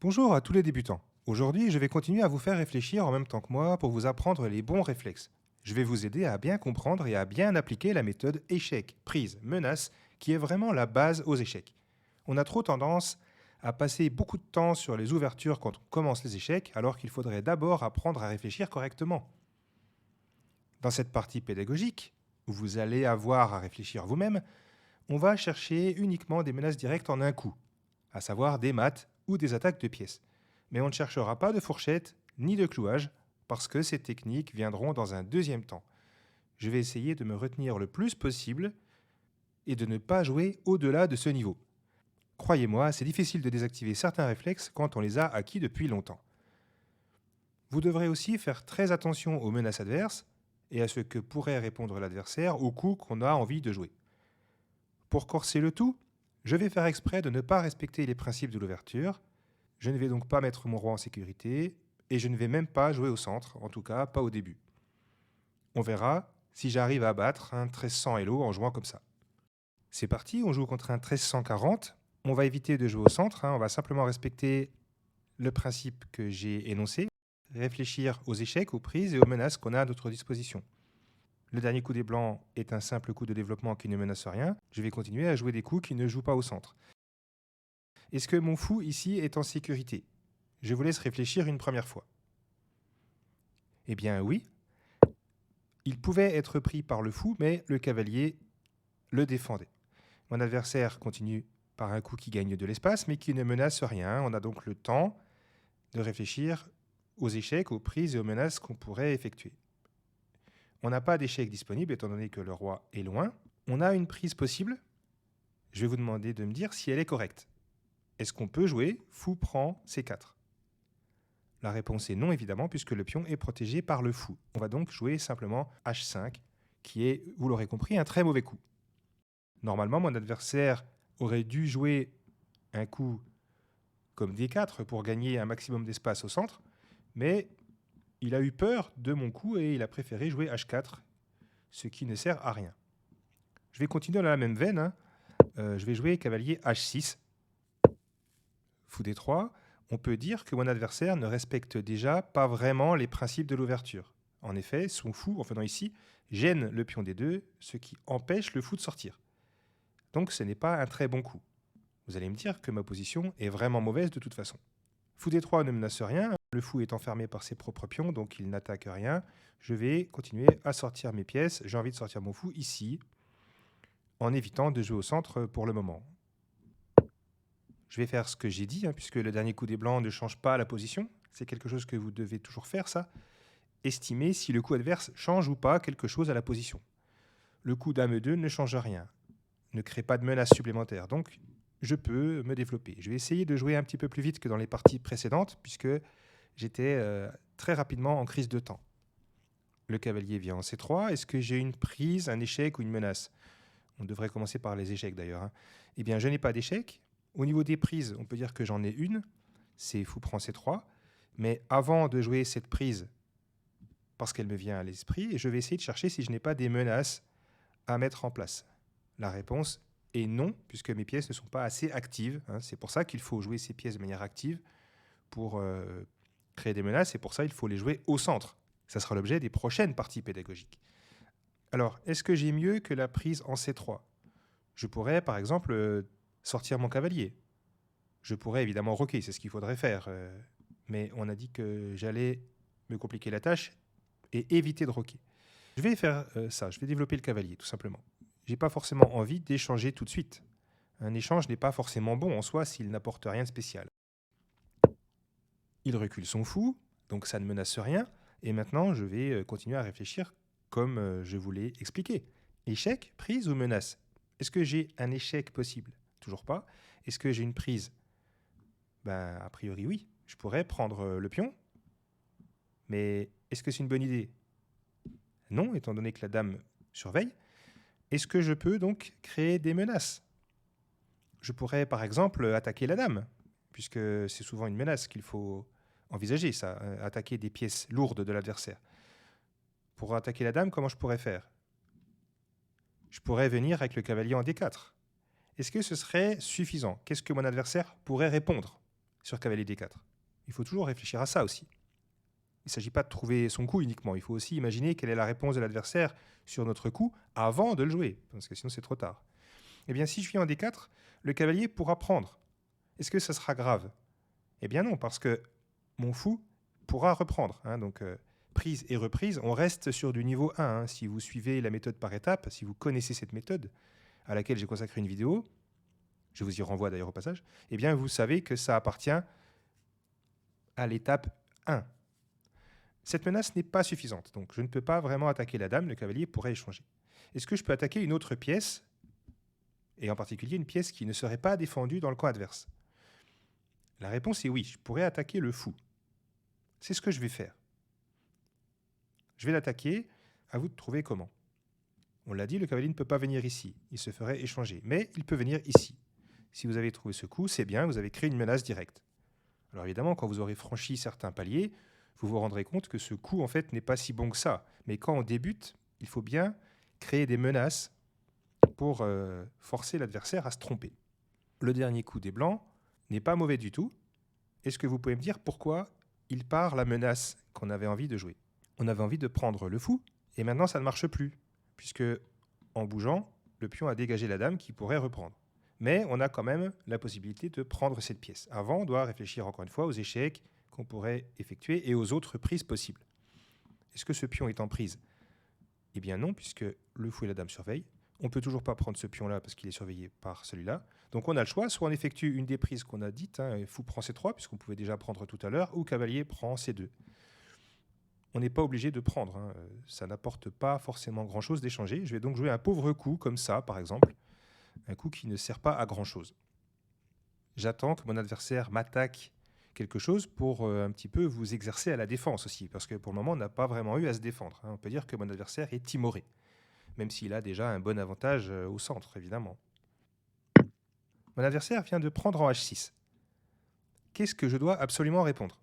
Bonjour à tous les débutants. Aujourd'hui, je vais continuer à vous faire réfléchir en même temps que moi pour vous apprendre les bons réflexes. Je vais vous aider à bien comprendre et à bien appliquer la méthode échec, prise, menace, qui est vraiment la base aux échecs. On a trop tendance à passer beaucoup de temps sur les ouvertures quand on commence les échecs, alors qu'il faudrait d'abord apprendre à réfléchir correctement. Dans cette partie pédagogique, où vous allez avoir à réfléchir vous-même, on va chercher uniquement des menaces directes en un coup, à savoir des mates ou des attaques de pièces. Mais on ne cherchera pas de fourchette ni de clouage, parce que ces techniques viendront dans un deuxième temps. Je vais essayer de me retenir le plus possible et de ne pas jouer au-delà de ce niveau. Croyez-moi, c'est difficile de désactiver certains réflexes quand on les a acquis depuis longtemps. Vous devrez aussi faire très attention aux menaces adverses et à ce que pourrait répondre l'adversaire au coup qu'on a envie de jouer. Pour corser le tout, je vais faire exprès de ne pas respecter les principes de l'ouverture. Je ne vais donc pas mettre mon roi en sécurité et je ne vais même pas jouer au centre, en tout cas pas au début. On verra si j'arrive à abattre un 1300 Hello en jouant comme ça. C'est parti, on joue contre un 1340. On va éviter de jouer au centre, on va simplement respecter le principe que j'ai énoncé, réfléchir aux échecs, aux prises et aux menaces qu'on a à notre disposition. Le dernier coup des blancs est un simple coup de développement qui ne menace rien. Je vais continuer à jouer des coups qui ne jouent pas au centre. Est-ce que mon fou ici est en sécurité? Je vous laisse réfléchir une première fois. Eh bien oui, il pouvait être pris par le fou, mais le cavalier le défendait. Mon adversaire continue par un coup qui gagne de l'espace, mais qui ne menace rien. On a donc le temps de réfléchir aux échecs, aux prises et aux menaces qu'on pourrait effectuer. On n'a pas d'échec disponible, étant donné que le roi est loin. On a une prise possible. Je vais vous demander de me dire si elle est correcte. Est-ce qu'on peut jouer fou prend C4? La réponse est non, évidemment, puisque le pion est protégé par le fou. On va donc jouer simplement H5, qui est, vous l'aurez compris, un très mauvais coup. Normalement, mon adversaire aurait dû jouer un coup comme D4 pour gagner un maximum d'espace au centre, mais il a eu peur de mon coup et il a préféré jouer H4, ce qui ne sert à rien. Je vais continuer dans la même veine. Je vais jouer cavalier H6, fou D3. On peut dire que mon adversaire ne respecte déjà pas vraiment les principes de l'ouverture. En effet, son fou, en faisant ici, gêne le pion D2, ce qui empêche le fou de sortir. Donc ce n'est pas un très bon coup. Vous allez me dire que ma position est vraiment mauvaise de toute façon. Fou D3 ne menace rien, le fou est enfermé par ses propres pions, donc il n'attaque rien. Je vais continuer à sortir mes pièces. J'ai envie de sortir mon fou ici, en évitant de jouer au centre pour le moment. Je vais faire ce que j'ai dit, puisque le dernier coup des blancs ne change pas la position. C'est quelque chose que vous devez toujours faire, ça. Estimer si le coup adverse change ou pas quelque chose à la position. Le coup dame 2 ne change rien, ne crée pas de menace supplémentaire, donc je peux me développer. Je vais essayer de jouer un petit peu plus vite que dans les parties précédentes, puisque j'étais très rapidement en crise de temps. Le cavalier vient en C3. Est-ce que j'ai une prise, un échec ou une menace? On devrait commencer par les échecs d'ailleurs. Eh bien, je n'ai pas d'échec. Au niveau des prises, on peut dire que j'en ai une. C'est fou prend C3. Mais avant de jouer cette prise, parce qu'elle me vient à l'esprit, je vais essayer de chercher si je n'ai pas des menaces à mettre en place. La réponse est non, puisque mes pièces ne sont pas assez actives. C'est pour ça qu'il faut jouer ces pièces de manière active pour créer des menaces, et pour ça, il faut les jouer au centre. Ça sera l'objet des prochaines parties pédagogiques. Alors, est-ce que j'ai mieux que la prise en C3? Je pourrais, par exemple, sortir mon cavalier. Je pourrais évidemment roquer, c'est ce qu'il faudrait faire. Mais on a dit que j'allais me compliquer la tâche et éviter de roquer. Je vais faire ça, je vais développer le cavalier, tout simplement. J'ai pas forcément envie d'échanger tout de suite. Un échange n'est pas forcément bon en soi s'il n'apporte rien de spécial. Il recule son fou, donc ça ne menace rien. Et maintenant, je vais continuer à réfléchir comme je vous l'ai expliqué. Échec, prise ou menace? Est-ce que j'ai un échec possible? Toujours pas. Est-ce que j'ai une prise? Ben, a priori, oui. Je pourrais prendre le pion. Mais est-ce que c'est une bonne idée? Non, étant donné que la dame surveille. Est-ce que je peux donc créer des menaces? Je pourrais, par exemple, attaquer la dame, puisque c'est souvent une menace qu'il faut envisager, ça, attaquer des pièces lourdes de l'adversaire. Pour attaquer la dame, comment je pourrais faire? Je pourrais venir avec le cavalier en D4. Est-ce que ce serait suffisant? Qu'est-ce que mon adversaire pourrait répondre? sur cavalier D4. Il faut toujours réfléchir à ça aussi. Il ne s'agit pas de trouver son coup uniquement, il faut aussi imaginer quelle est la réponse de l'adversaire sur notre coup avant de le jouer, parce que sinon c'est trop tard. Eh bien, si je viens en D4, le cavalier pourra prendre. Est-ce que ça sera grave? Eh bien non, parce que mon fou pourra reprendre. Donc, prise et reprise, on reste sur du niveau 1. Si vous suivez la méthode par étapes, si vous connaissez cette méthode, à laquelle j'ai consacré une vidéo, je vous y renvoie d'ailleurs au passage, eh bien vous savez que ça appartient à l'étape 1. Cette menace n'est pas suffisante, donc je ne peux pas vraiment attaquer la dame, le cavalier pourrait échanger. Est-ce que je peux attaquer une autre pièce, et en particulier une pièce qui ne serait pas défendue dans le camp adverse? La réponse est oui, je pourrais attaquer le fou. C'est ce que je vais faire. Je vais l'attaquer, à vous de trouver comment. On l'a dit, le cavalier ne peut pas venir ici, il se ferait échanger, mais il peut venir ici. Si vous avez trouvé ce coup, c'est bien, vous avez créé une menace directe. Alors évidemment, quand vous aurez franchi certains paliers, vous vous rendrez compte que ce coup, en fait, n'est pas si bon que ça. Mais quand on débute, il faut bien créer des menaces pour forcer l'adversaire à se tromper. Le dernier coup des Blancs n'est pas mauvais du tout. Est-ce que vous pouvez me dire pourquoi il part la menace qu'on avait envie de jouer? On avait envie de prendre le fou, et maintenant ça ne marche plus, puisque en bougeant, le pion a dégagé la dame qui pourrait reprendre. Mais on a quand même la possibilité de prendre cette pièce. Avant, on doit réfléchir encore une fois aux échecs qu'on pourrait effectuer et aux autres prises possibles. Est-ce que ce pion est en prise? Eh bien non, puisque le fou et la dame surveillent. On ne peut toujours pas prendre ce pion-là parce qu'il est surveillé par celui-là. Donc on a le choix, soit on effectue une des prises qu'on a dites, fou prend C3, puisqu'on pouvait déjà prendre tout à l'heure, ou cavalier prend C2. On n'est pas obligé de prendre, ça n'apporte pas forcément grand-chose d'échanger. Je vais donc jouer un pauvre coup comme ça, par exemple, un coup qui ne sert pas à grand-chose. J'attends que mon adversaire m'attaque quelque chose pour un petit peu vous exercer à la défense aussi, parce que pour le moment, on n'a pas vraiment eu à se défendre. On peut dire que mon adversaire est timoré, même s'il a déjà un bon avantage au centre, évidemment. Mon adversaire vient de prendre en H6. Qu'est-ce que je dois absolument répondre?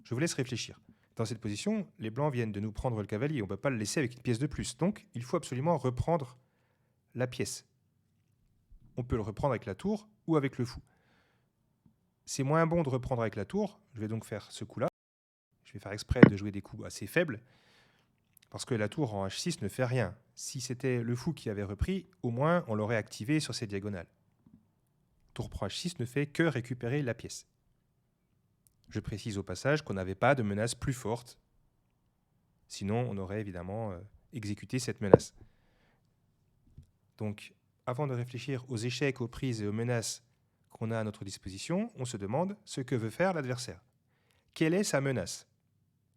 Je vous laisse réfléchir. Dans cette position, les Blancs viennent de nous prendre le cavalier. On ne peut pas le laisser avec une pièce de plus. Donc, il faut absolument reprendre la pièce. On peut le reprendre avec la tour ou avec le fou. C'est moins bon de reprendre avec la tour. Je vais donc faire ce coup-là. Je vais faire exprès de jouer des coups assez faibles, parce que la tour en H6 ne fait rien. Si c'était le fou qui avait repris, au moins on l'aurait activé sur ses diagonales. Tour prend H6 ne fait que récupérer la pièce. Je précise au passage qu'on n'avait pas de menace plus forte. Sinon, on aurait évidemment exécuté cette menace. Donc, avant de réfléchir aux échecs, aux prises et aux menaces qu'on a à notre disposition, on se demande ce que veut faire l'adversaire. Quelle est sa menace?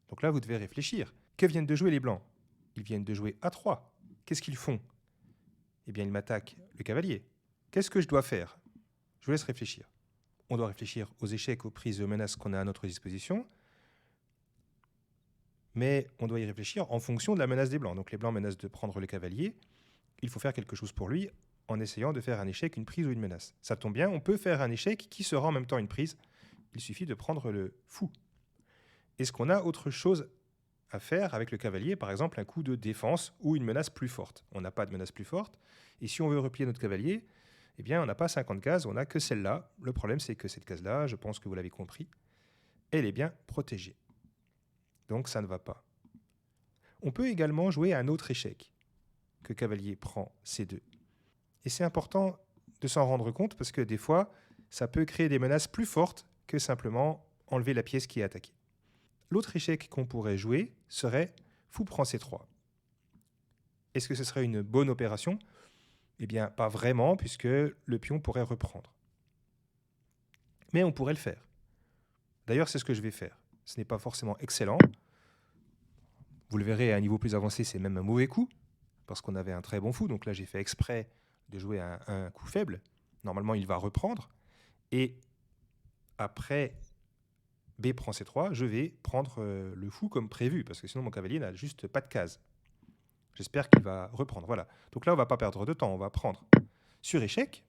Donc là, vous devez réfléchir. Que viennent de jouer les Blancs? Ils viennent de jouer A3. Qu'est-ce qu'ils font? Eh bien, ils m'attaquent le cavalier. Qu'est-ce que je dois faire? Je vous laisse réfléchir. On doit réfléchir aux échecs, aux prises et aux menaces qu'on a à notre disposition. Mais on doit y réfléchir en fonction de la menace des Blancs. Donc les Blancs menacent de prendre le cavalier. Il faut faire quelque chose pour lui en essayant de faire un échec, une prise ou une menace. Ça tombe bien, on peut faire un échec qui sera en même temps une prise. Il suffit de prendre le fou. Est-ce qu'on a autre chose à faire avec le cavalier, par exemple un coup de défense ou une menace plus forte? On n'a pas de menace plus forte. Et si on veut replier notre cavalier, eh bien on n'a pas 50 cases, on n'a que celle-là. Le problème, c'est que cette case-là, je pense que vous l'avez compris, elle est bien protégée. Donc ça ne va pas. On peut également jouer un autre échec, que cavalier prend C2. Et c'est important de s'en rendre compte parce que des fois, ça peut créer des menaces plus fortes que simplement enlever la pièce qui est attaquée. L'autre échec qu'on pourrait jouer serait fou prend C3. Est-ce que ce serait une bonne opération? Eh bien, pas vraiment, puisque le pion pourrait reprendre. Mais on pourrait le faire. D'ailleurs, c'est ce que je vais faire. Ce n'est pas forcément excellent. Vous le verrez, à un niveau plus avancé, c'est même un mauvais coup, parce qu'on avait un très bon fou. Donc là, j'ai fait exprès de jouer un coup faible. Normalement, il va reprendre. Et après B prend C3, je vais prendre le fou comme prévu, parce que sinon mon cavalier n'a juste pas de case. J'espère qu'il va reprendre. Voilà. Donc là, on ne va pas perdre de temps, on va prendre sur échec.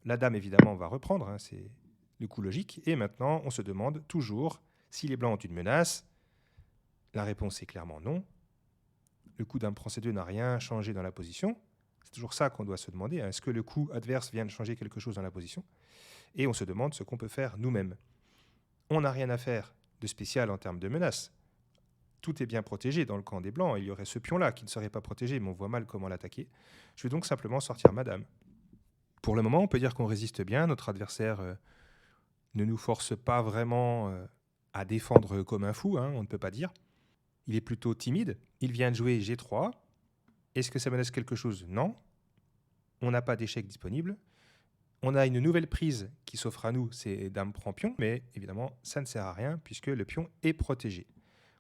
La dame, évidemment, va reprendre, c'est le coup logique. Et maintenant, on se demande toujours si les Blancs ont une menace. La réponse est clairement non. Le coup dame prend C2 n'a rien changé dans la position. C'est toujours ça qu'on doit se demander. Est-ce que le coup adverse vient de changer quelque chose dans la position? et on se demande ce qu'on peut faire nous-mêmes. On n'a rien à faire de spécial en termes de menaces. Tout est bien protégé dans le camp des Blancs. Il y aurait ce pion-là qui ne serait pas protégé, mais on voit mal comment l'attaquer. Je vais donc simplement sortir ma dame. Pour le moment, on peut dire qu'on résiste bien. Notre adversaire ne nous force pas vraiment à défendre comme un fou, hein, on ne peut pas dire. Il est plutôt timide. Il vient de jouer G3. Est-ce que ça menace quelque chose? Non. On n'a pas d'échec disponible. On a une nouvelle prise qui s'offre à nous, c'est dame prend pion, mais évidemment, ça ne sert à rien puisque le pion est protégé.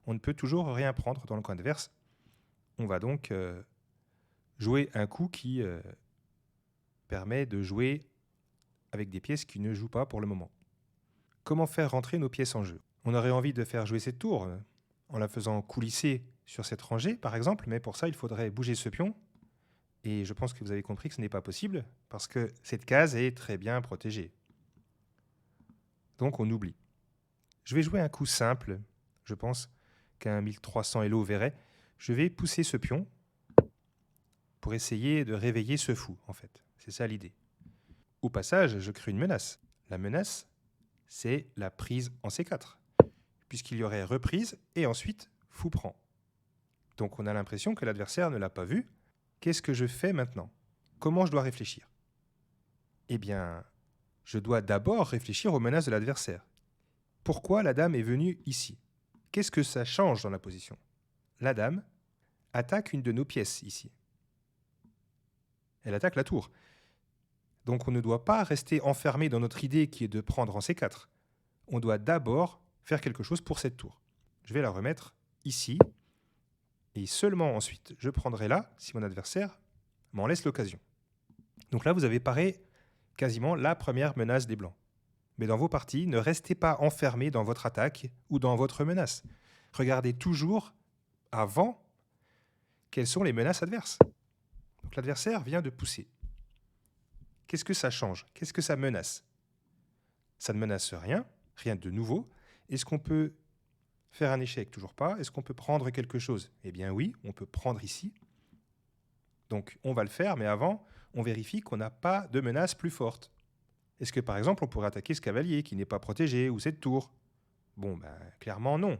On ne peut toujours rien prendre dans le coin adverse. On va donc jouer un coup qui permet de jouer avec des pièces qui ne jouent pas pour le moment. Comment faire rentrer nos pièces en jeu? On aurait envie de faire jouer cette tour en la faisant coulisser sur cette rangée, par exemple, mais pour ça, il faudrait bouger ce pion. Et je pense que vous avez compris que ce n'est pas possible, parce que cette case est très bien protégée. Donc on oublie. Je vais jouer un coup simple, je pense qu'un 1300 Elo verrait. Je vais pousser ce pion pour essayer de réveiller ce fou, en fait. C'est ça l'idée. Au passage, je crée une menace. La menace, c'est la prise en C4, puisqu'il y aurait reprise et ensuite fou prend. Donc on a l'impression que l'adversaire ne l'a pas vu. Qu'est-ce que je fais maintenant? Comment je dois réfléchir? Eh bien, je dois d'abord réfléchir aux menaces de l'adversaire. Pourquoi la dame est venue ici? Qu'est-ce que ça change dans la position? La dame attaque une de nos pièces ici. Elle attaque la tour. Donc on ne doit pas rester enfermé dans notre idée qui est de prendre en C4. On doit d'abord faire quelque chose pour cette tour. Je vais la remettre ici. Et seulement ensuite, je prendrai là, si mon adversaire m'en laisse l'occasion. Donc là, vous avez paré quasiment la première menace des Blancs. Mais dans vos parties, ne restez pas enfermés dans votre attaque ou dans votre menace. Regardez toujours avant quelles sont les menaces adverses. Donc l'adversaire vient de pousser. Qu'est-ce que ça change? Qu'est-ce que ça menace? Ça ne menace rien, rien de nouveau. Est-ce qu'on peut faire un échec? Toujours pas. Est-ce qu'on peut prendre quelque chose? Eh bien oui, on peut prendre ici. Donc on va le faire, mais avant, on vérifie qu'on n'a pas de menace plus forte. Est-ce que par exemple, on pourrait attaquer ce cavalier qui n'est pas protégé ou cette tour? Bon, clairement non.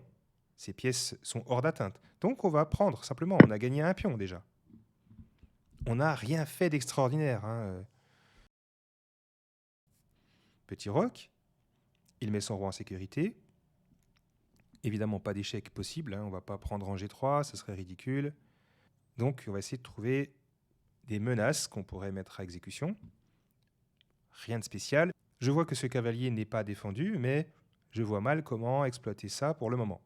Ces pièces sont hors d'atteinte. Donc on va prendre, simplement, on a gagné un pion déjà. On n'a rien fait d'extraordinaire. Petit roc, il met son roi en sécurité. Évidemment, pas d'échec possible. On ne va pas prendre en G3, ce serait ridicule. Donc on va essayer de trouver des menaces qu'on pourrait mettre à exécution. Rien de spécial. Je vois que ce cavalier n'est pas défendu, mais je vois mal comment exploiter ça pour le moment.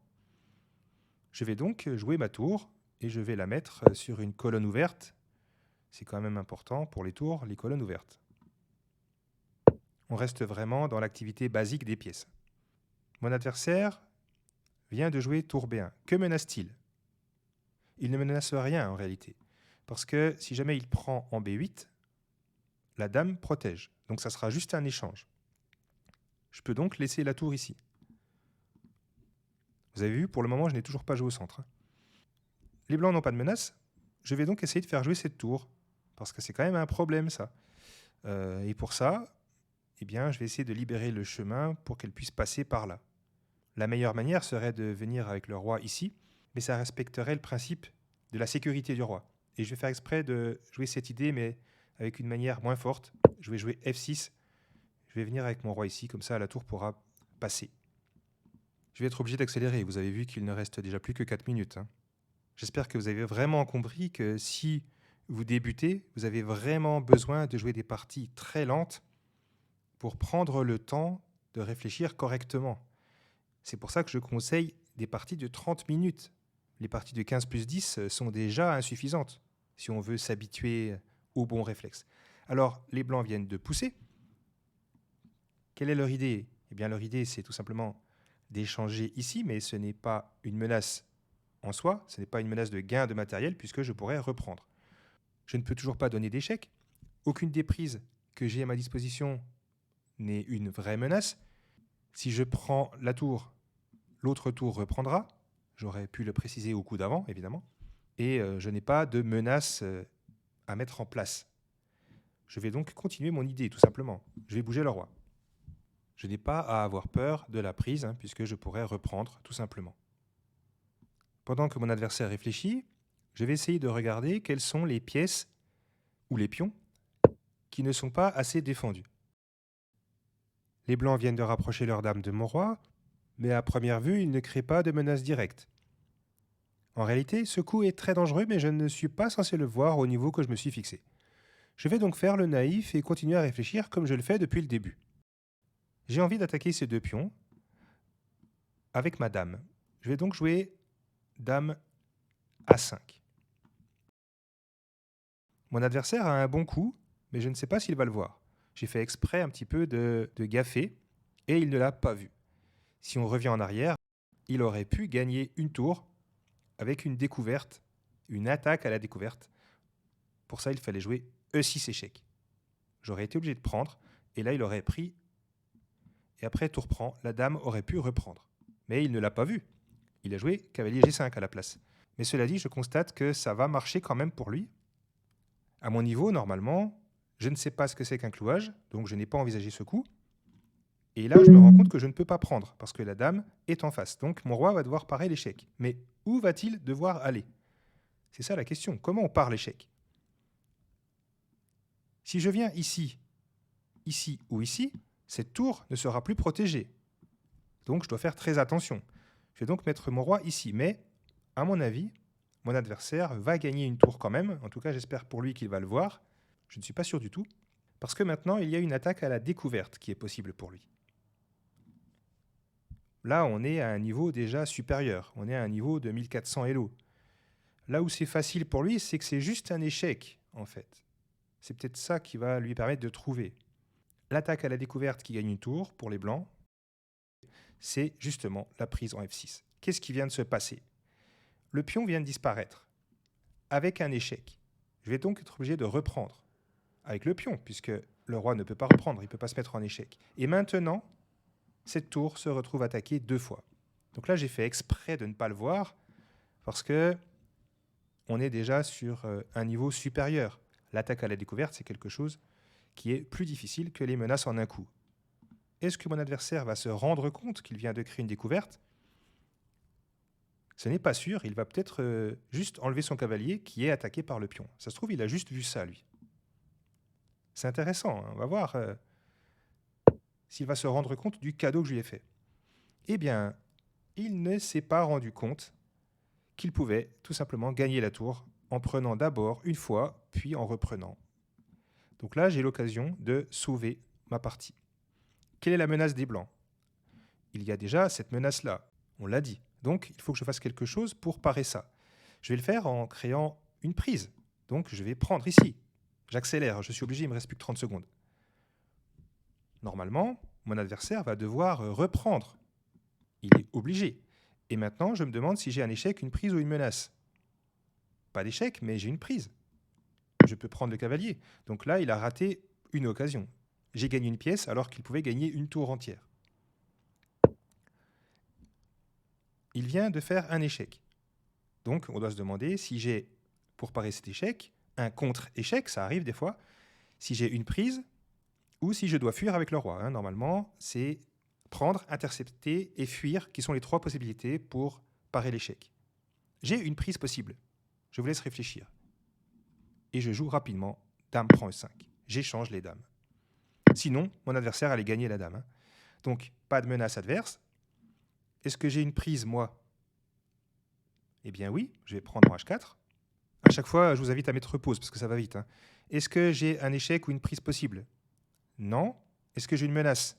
Je vais donc jouer ma tour et je vais la mettre sur une colonne ouverte. C'est quand même important pour les tours, les colonnes ouvertes. On reste vraiment dans l'activité basique des pièces. Mon adversaire vient de jouer tour B1. Que menace-t-il? Il ne menace rien en réalité. Parce que si jamais il prend en B8, la dame protège. Donc ça sera juste un échange. Je peux donc laisser la tour ici. Vous avez vu, pour le moment, je n'ai toujours pas joué au centre. Les blancs n'ont pas de menace. Je vais donc essayer de faire jouer cette tour. Parce que c'est quand même un problème, ça. Et pour ça, eh bien, je vais essayer de libérer le chemin pour qu'elle puisse passer par là. La meilleure manière serait de venir avec le roi ici, mais ça respecterait le principe de la sécurité du roi. Et je vais faire exprès de jouer cette idée, mais avec une manière moins forte. Je vais jouer F6. Je vais venir avec mon roi ici, comme ça la tour pourra passer. Je vais être obligé d'accélérer. Vous avez vu qu'il ne reste déjà plus que 4 minutes. J'espère que vous avez vraiment compris que si vous débutez, vous avez vraiment besoin de jouer des parties très lentes pour prendre le temps de réfléchir correctement. C'est pour ça que je conseille des parties de 30 minutes. Les parties de 15 plus 10 sont déjà insuffisantes si on veut s'habituer aux bons réflexes. Alors, les blancs viennent de pousser. Quelle est leur idée? Eh bien, leur idée, c'est tout simplement d'échanger ici, mais ce n'est pas une menace en soi, ce n'est pas une menace de gain de matériel, puisque je pourrais reprendre. Je ne peux toujours pas donner d'échec. Aucune des prises que j'ai à ma disposition n'est une vraie menace. Si je prends la tour, l'autre tour reprendra. J'aurais pu le préciser au coup d'avant, évidemment. Et je n'ai pas de menace à mettre en place. Je vais donc continuer mon idée, tout simplement. Je vais bouger le roi. Je n'ai pas à avoir peur de la prise, puisque je pourrais reprendre tout simplement. Pendant que mon adversaire réfléchit, je vais essayer de regarder quelles sont les pièces ou les pions qui ne sont pas assez défendus. Les blancs viennent de rapprocher leur dame de mon roi, mais à première vue, ils ne créent pas de menace directe. En réalité, ce coup est très dangereux, mais je ne suis pas censé le voir au niveau que je me suis fixé. Je vais donc faire le naïf et continuer à réfléchir comme je le fais depuis le début. J'ai envie d'attaquer ces deux pions avec ma dame. Je vais donc jouer dame A5. Mon adversaire a un bon coup, mais je ne sais pas s'il va le voir. J'ai fait exprès un petit peu de gaffer et il ne l'a pas vu. Si on revient en arrière, il aurait pu gagner une tour avec une découverte, une attaque à la découverte. Pour ça, il fallait jouer E6 échec. J'aurais été obligé de prendre, et là, il aurait pris. Et après, tour prend, la dame aurait pu reprendre. Mais il ne l'a pas vu. Il a joué cavalier G5 à la place. Mais cela dit, je constate que ça va marcher quand même pour lui. À mon niveau, normalement, je ne sais pas ce que c'est qu'un clouage, donc je n'ai pas envisagé ce coup. Et là, je me rends compte que je ne peux pas prendre, parce que la dame est en face. Donc mon roi va devoir parer l'échec. Mais où va-t-il devoir aller? C'est ça la question. Comment on pare l'échec? Si je viens ici, ici ou ici, cette tour ne sera plus protégée. Donc je dois faire très attention. Je vais donc mettre mon roi ici. Mais, à mon avis, mon adversaire va gagner une tour quand même. En tout cas, j'espère pour lui qu'il va le voir. Je ne suis pas sûr du tout. Parce que maintenant, il y a une attaque à la découverte qui est possible pour lui. Là, on est à un niveau déjà supérieur. On est à un niveau de 1400 Elo. Là où c'est facile pour lui, c'est que c'est juste un échec, en fait. C'est peut-être ça qui va lui permettre de trouver. L'attaque à la découverte qui gagne une tour pour les blancs, c'est justement la prise en F6. Qu'est-ce qui vient de se passer? Le pion vient de disparaître avec un échec. Je vais donc être obligé de reprendre avec le pion, puisque le roi ne peut pas reprendre, il ne peut pas se mettre en échec. Et maintenant, cette tour se retrouve attaquée 2 fois. Donc là, j'ai fait exprès de ne pas le voir, parce que on est déjà sur un niveau supérieur. L'attaque à la découverte, c'est quelque chose qui est plus difficile que les menaces en un coup. Est-ce que mon adversaire va se rendre compte qu'il vient de créer une découverte? Ce n'est pas sûr, il va peut-être juste enlever son cavalier qui est attaqué par le pion. Ça se trouve, il a juste vu ça, lui. C'est intéressant, on va voir s'il va se rendre compte du cadeau que je lui ai fait. Eh bien, il ne s'est pas rendu compte qu'il pouvait tout simplement gagner la tour en prenant d'abord une fois, puis en reprenant. Donc là, j'ai l'occasion de sauver ma partie. Quelle est la menace des blancs? Il y a déjà cette menace-là, on l'a dit. Donc, il faut que je fasse quelque chose pour parer ça. Je vais le faire en créant une prise. Donc, je vais prendre ici. J'accélère, je suis obligé, il me reste plus que 30 secondes. Normalement, mon adversaire va devoir reprendre. Il est obligé. Et maintenant, je me demande si j'ai un échec, une prise ou une menace. Pas d'échec, mais j'ai une prise. Je peux prendre le cavalier. Donc là, il a raté une occasion. J'ai gagné une pièce alors qu'il pouvait gagner une tour entière. Il vient de faire un échec. Donc, on doit se demander si j'ai, pour parer cet échec, un contre-échec, ça arrive des fois, si j'ai une prise ou si je dois fuir avec le roi. Normalement, c'est prendre, intercepter et fuir qui sont les 3 possibilités pour parer l'échec. J'ai une prise possible. Je vous laisse réfléchir. Et je joue rapidement dame prend E5. J'échange les dames. Sinon, mon adversaire allait gagner la dame. Donc, pas de menace adverse. Est-ce que j'ai une prise, moi? Eh bien oui, je vais prendre H4. À chaque fois, je vous invite à mettre pause parce que ça va vite. Est-ce que j'ai un échec ou une prise possible? Non. Est-ce que j'ai une menace?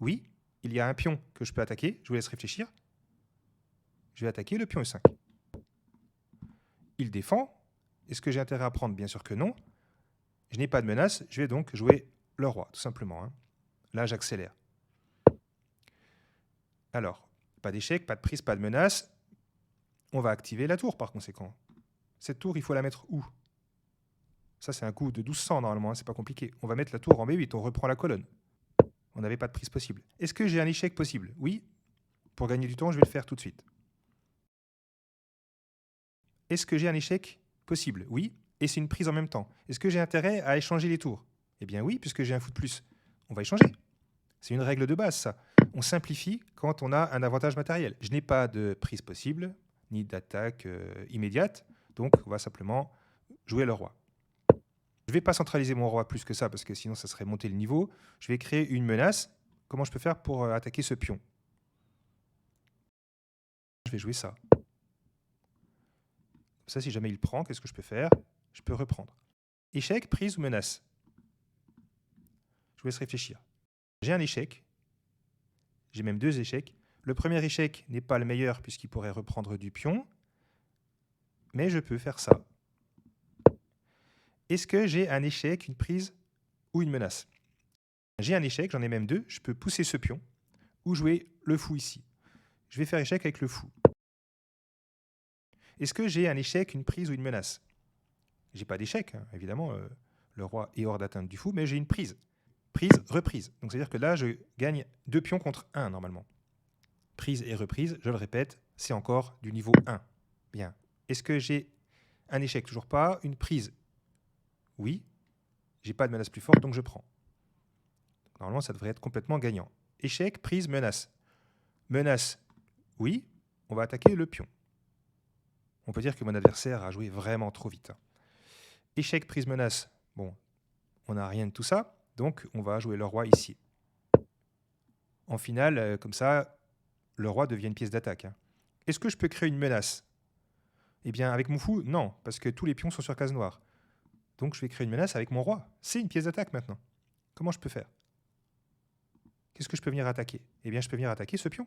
Oui. Il y a un pion que je peux attaquer. Je vous laisse réfléchir. Je vais attaquer le pion E5. Il défend. Est-ce que j'ai intérêt à prendre? Bien sûr que non. Je n'ai pas de menace. Je vais donc jouer le roi, tout simplement. Là, j'accélère. Alors, pas d'échec, pas de prise, pas de menace. On va activer la tour, par conséquent. Cette tour, il faut la mettre où? Ça, c'est un coup de 1200, normalement. C'est pas compliqué. On va mettre la tour en B8. On reprend la colonne. On n'avait pas de prise possible. Est-ce que j'ai un échec possible? Oui. Pour gagner du temps, je vais le faire tout de suite. Est-ce que j'ai un échec possible? Oui. Et c'est une prise en même temps. Est-ce que j'ai intérêt à échanger les tours? Eh bien oui, puisque j'ai un fou de plus. On va échanger. C'est une règle de base, ça. On simplifie quand on a un avantage matériel. Je n'ai pas de prise possible, ni d'attaque immédiate, donc on va simplement jouer le roi. Je ne vais pas centraliser mon roi plus que ça, parce que sinon ça serait monter le niveau. Je vais créer une menace. Comment je peux faire pour attaquer ce pion? Je vais jouer ça. Ça, si jamais il prend, qu'est-ce que je peux faire? Je peux reprendre. Échec, prise ou menace? Je vous laisse réfléchir. J'ai un échec. J'ai même 2 échecs. Le premier échec n'est pas le meilleur puisqu'il pourrait reprendre du pion. Mais je peux faire ça. Est-ce que j'ai un échec, une prise ou une menace? J'ai un échec, j'en ai même 2. Je peux pousser ce pion ou jouer le fou ici. Je vais faire échec avec le fou. Est-ce que j'ai un échec, une prise ou une menace? J'ai pas d'échec, hein, évidemment. Le roi est hors d'atteinte du fou, mais j'ai une prise. Prise, reprise. Donc c'est-à-dire que là, je gagne 2 pions contre 1 normalement. Prise et reprise, je le répète, c'est encore du niveau 1. Bien. Est-ce que j'ai un échec? Toujours pas. Une prise? Oui. J'ai pas de menace plus forte, donc je prends. Normalement, ça devrait être complètement gagnant. Échec, prise, menace. Menace, oui. On va attaquer le pion. On peut dire que mon adversaire a joué vraiment trop vite. Échec, prise, menace. Bon, on n'a rien de tout ça. Donc, on va jouer le roi ici. En finale, comme ça, le roi devient une pièce d'attaque. Est-ce que je peux créer une menace? Eh bien, avec mon fou, non, parce que tous les pions sont sur case noire. Donc, je vais créer une menace avec mon roi. C'est une pièce d'attaque maintenant. Comment je peux faire? Qu'est-ce que je peux venir attaquer? Eh bien, je peux venir attaquer ce pion.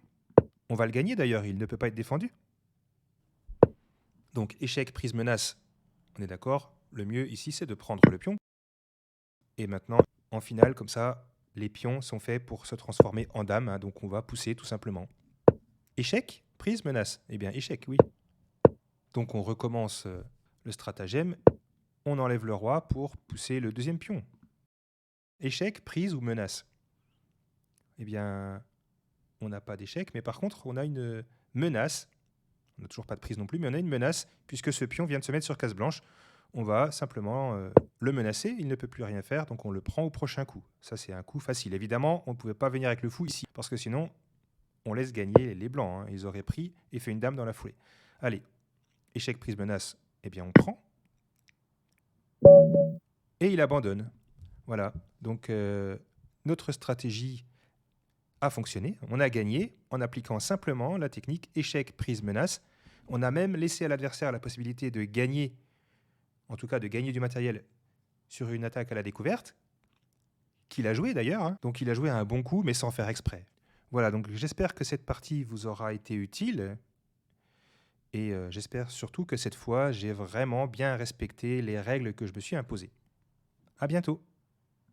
On va le gagner d'ailleurs, il ne peut pas être défendu. Donc, échec, prise, menace, on est d'accord. Le mieux ici, c'est de prendre le pion. Et maintenant, en finale, comme ça, les pions sont faits pour se transformer en dame. Donc, on va pousser tout simplement. Échec, prise, menace. Eh bien, échec, oui. Donc, on recommence le stratagème. On enlève le roi pour pousser le deuxième pion. Échec, prise ou menace? Eh bien, on n'a pas d'échec, mais par contre, on a une menace. On n'a toujours pas de prise non plus, mais on a une menace, puisque ce pion vient de se mettre sur case blanche. On va simplement le menacer, il ne peut plus rien faire, donc on le prend au prochain coup. Ça, c'est un coup facile. Évidemment, on ne pouvait pas venir avec le fou ici, parce que sinon, on laisse gagner les blancs. Ils auraient pris et fait une dame dans la foulée. Allez, échec, prise, menace, eh bien on prend. Et il abandonne. Voilà, donc notre stratégie a fonctionné. On a gagné en appliquant simplement la technique échec, prise, menace. On a même laissé à l'adversaire la possibilité de gagner, en tout cas de gagner du matériel sur une attaque à la découverte, qu'il a joué d'ailleurs. Donc il a joué un bon coup, mais sans faire exprès. Voilà, donc j'espère que cette partie vous aura été utile. Et j'espère surtout que cette fois, j'ai vraiment bien respecté les règles que je me suis imposées. À bientôt!